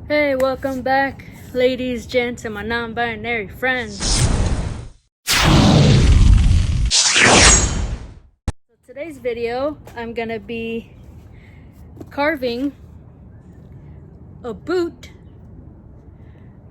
Hey, welcome back, ladies, gents, and my non-binary friends. So today's video, I'm gonna be carving a boot.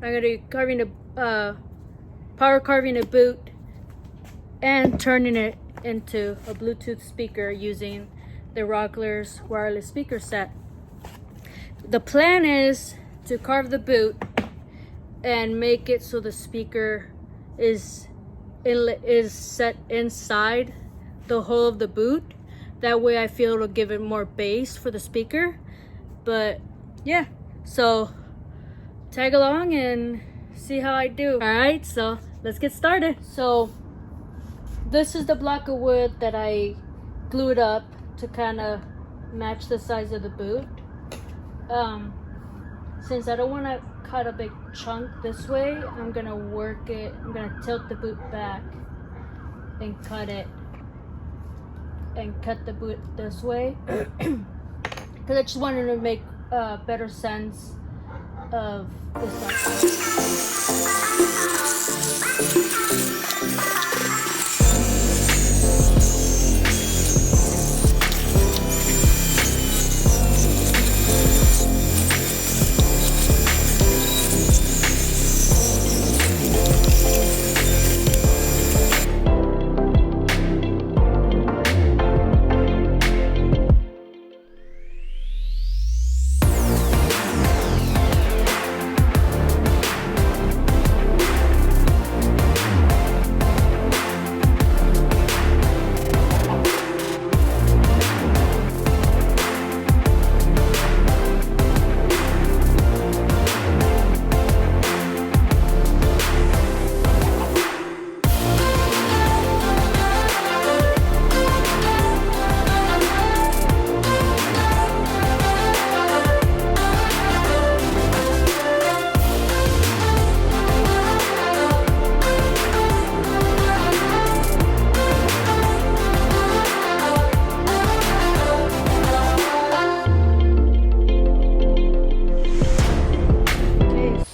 I'm gonna be power carving a boot and turning it into a Bluetooth speaker using the Rockler's wireless speaker set. The plan is to carve the boot and make it so the speaker is set inside the hole of the boot. That way I feel it'll give it more bass for the speaker. But yeah, so tag along and see how I do. Alright, so let's get started. So this is the block of wood that I glued up to kind of match the size of the boot. Since I don't want to cut a big chunk this way, I'm gonna tilt the boot back and cut the boot this way because I just wanted to make better sense of this.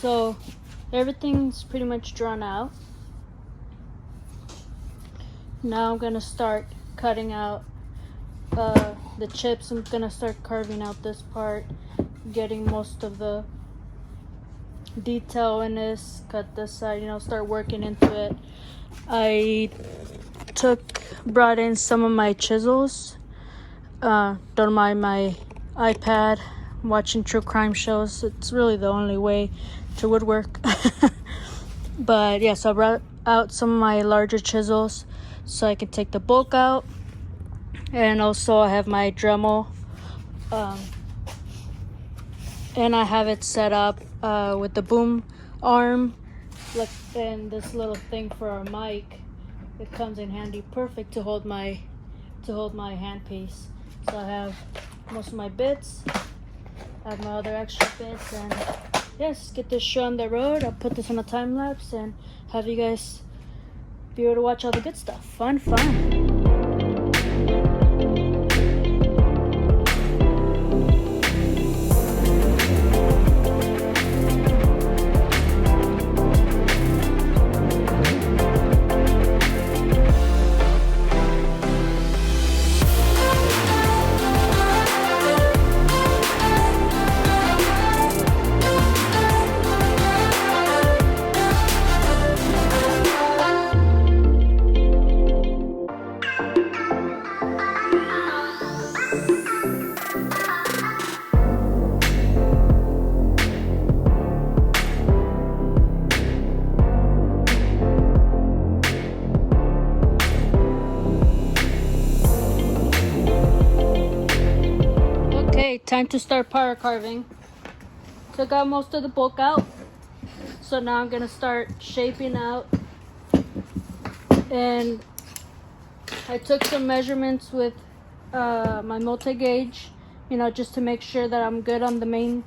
So everything's pretty much drawn out. Now I'm gonna start cutting out the chips. I'm gonna start carving out this part, getting most of the detail in this. Cut this side, start working into it. I brought in some of my chisels. Don't mind my iPad watching true crime shows. It's really the only way to woodwork. But yeah, so I brought out some of my larger chisels so I can take the bulk out. And also I have my Dremel, and I have it set up with the boom arm, and this little thing for our mic. It comes in handy, perfect to hold my handpiece. So I have most of my bits. I have my other extra bits, and yes, get this show on the road. I'll put this on a time lapse and have you guys be able to watch all the good stuff. Fun. Okay, time to start power carving. Took out most of the bulk out, so now I'm gonna start shaping out. And I took some measurements with my multi-gauge, just to make sure that I'm good on the main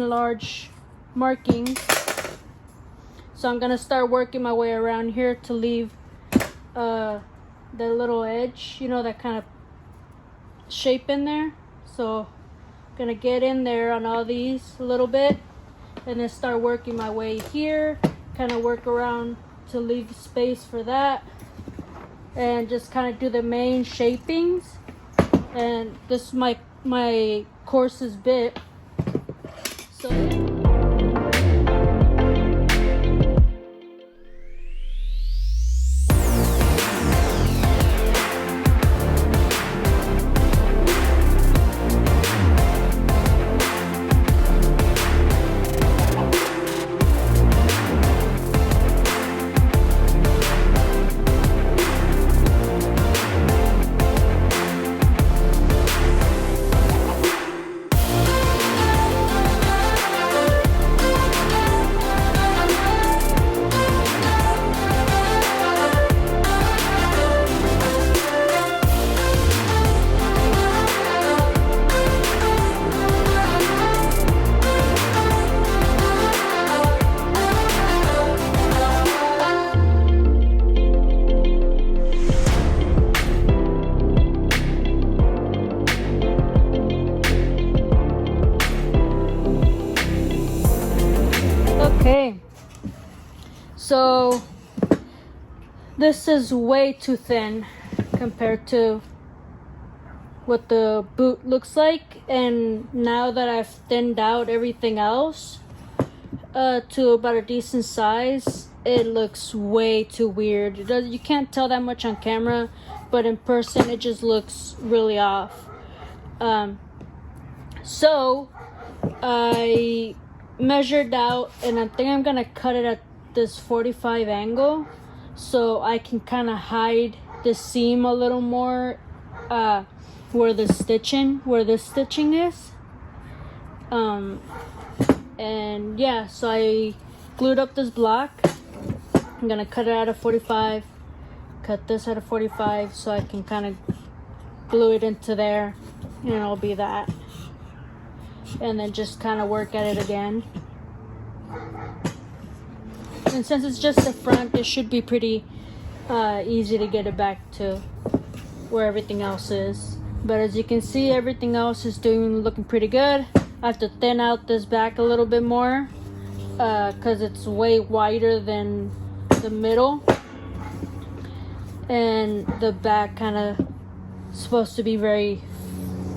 large markings. So I'm gonna start working my way around here to leave the little edge, that kind of shape in there. So Gonna get in there on all these a little bit and then start working my way here, kind of work around to leave space for that, and just kind of do the main shapings. And this is my coarsest bit, so okay. So this is way too thin compared to what the boot looks like, and now that I've thinned out everything else to about a decent size, it looks way too weird. You can't tell that much on camera, but in person it just looks really off. So I measured out, and I think I'm gonna cut it at this 45 angle so I can kind of hide the seam a little more where the stitching is. And yeah, so I glued up this block. I'm gonna cut it out of 45, cut this out of 45 so I can kind of glue it into there, and it'll be that. And then just kind of work at it again. And since it's just the front, it should be pretty easy to get it back to where everything else is. But as you can see, everything else is looking pretty good. I have to thin out this back a little bit more because it's way wider than the middle, and the back kind of supposed to be very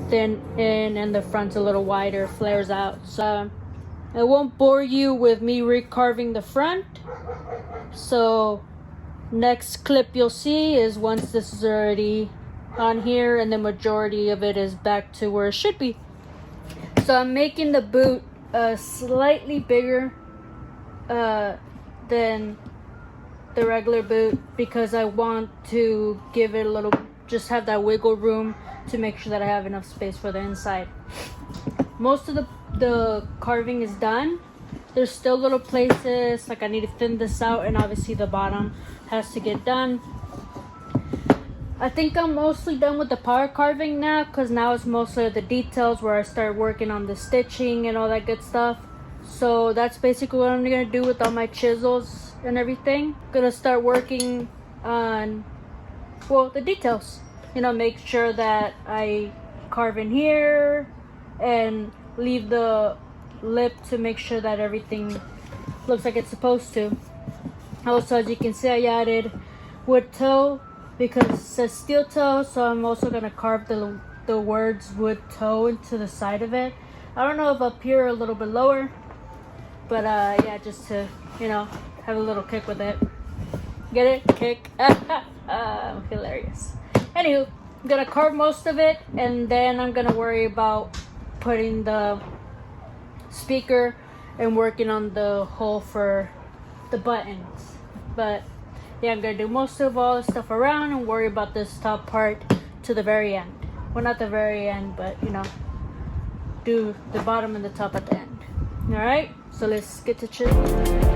thin in, and the front's a little wider, flares out. So I won't bore you with me recarving the front. So next clip you'll see is once this is already on here and the majority of it is back to where it should be. So I'm making the boot slightly bigger than the regular boot because I want to give it a little, just have that wiggle room to make sure that I have enough space for the inside. Most of the carving is done. There's still little places like I need to thin this out, and obviously the bottom has to get done. I think I'm mostly done with the power carving now, because now it's mostly the details where I start working on the stitching and all that good stuff. So that's basically what I'm gonna do with all my chisels and everything. Gonna start working on, well, the details. You know, make sure that I carve in here and leave the lip to make sure that everything looks like it's supposed to. Also, as you can see, I added wood toe because it says steel toe, so I'm also gonna carve the words wood toe into the side of it. I don't know if up here or a little bit lower, but yeah, just to, you know, have a little kick with it. Get it? Kick. Hilarious. Anywho, I'm gonna carve most of it, and then I'm gonna worry about putting the speaker and working on the hole for the buttons. But yeah, I'm gonna do most of all the stuff around and worry about this top part to the very end. Well, not the very end, but you know, do the bottom and the top at the end. All right, so let's get to chisel.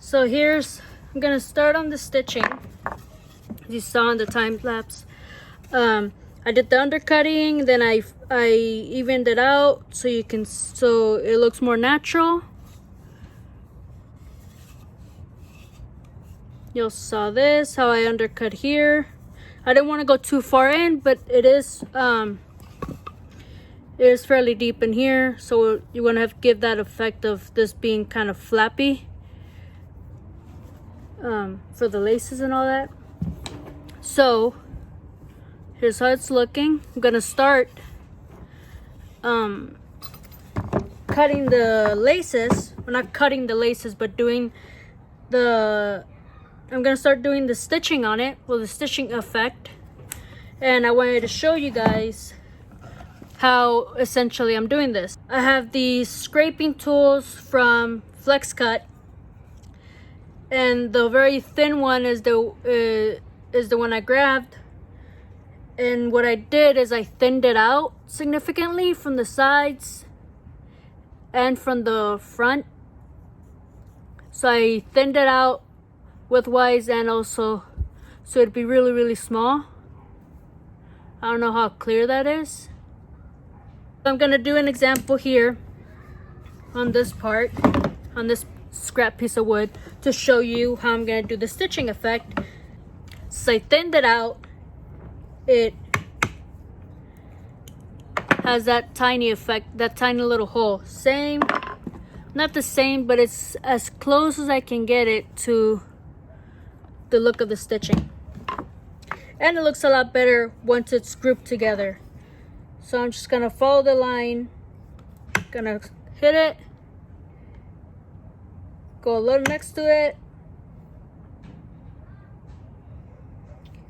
So I'm gonna start on the stitching. As you saw in the time lapse. I did the undercutting, then I evened it out so it looks more natural. You saw this, how I undercut here. I didn't want to go too far in, but it is fairly deep in here, so you want to have to give that effect of this being kind of flappy for the laces and all that. So here's how it's looking. I'm gonna start cutting the laces. Well, not cutting the laces, but I'm gonna start doing the stitching on it, well, the stitching effect. And I wanted to show you guys how essentially I'm doing this. I have these scraping tools from Flex Cut, and the very thin one is the one I grabbed. And what I did is I thinned it out significantly from the sides and from the front. So I thinned it out widthwise and also so it'd be really, really small. I don't know how clear that is. I'm gonna do an example here on this part, on this scrap piece of wood, to show you how I'm gonna do the stitching effect. So I thinned it out. It has that tiny effect, that tiny little hole. Same, not the same, but it's as close as I can get it to the look of the stitching. And it looks a lot better once it's grouped together. So I'm just gonna follow the line, gonna hit it, go a little next to it.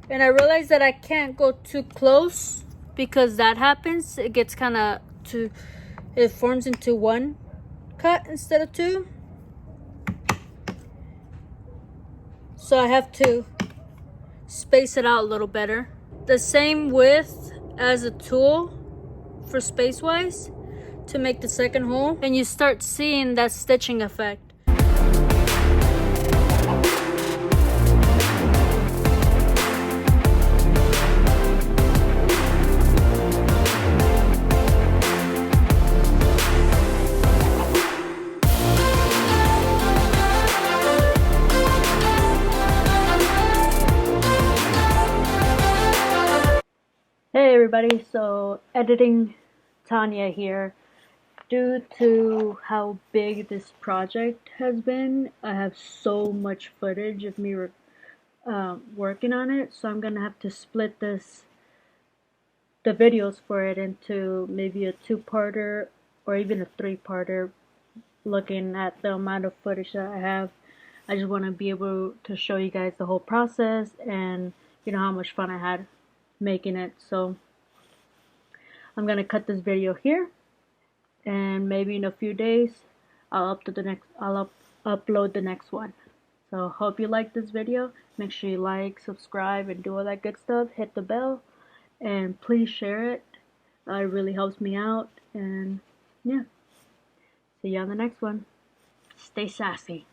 And I realized that I can't go too close because that happens. It gets it forms into one cut instead of two. So I have to space it out a little better. The same width as a tool for space-wise to make the second hole. And you start seeing that stitching effect. Hey everybody, so editing Tania here. Due to how big this project has been, I have so much footage of me working on it, so I'm gonna have to split the videos for it into maybe a 2-parter or even a 3-parter, looking at the amount of footage that I have. I just want to be able to show you guys the whole process and how much fun I had making it. So I'm gonna cut this video here, and maybe in a few days I'll upload the next one. So hope you like this video. Make sure you like, subscribe, and do all that good stuff. Hit the bell, and please share it. It really helps me out. And yeah, see you on the next one. Stay sassy.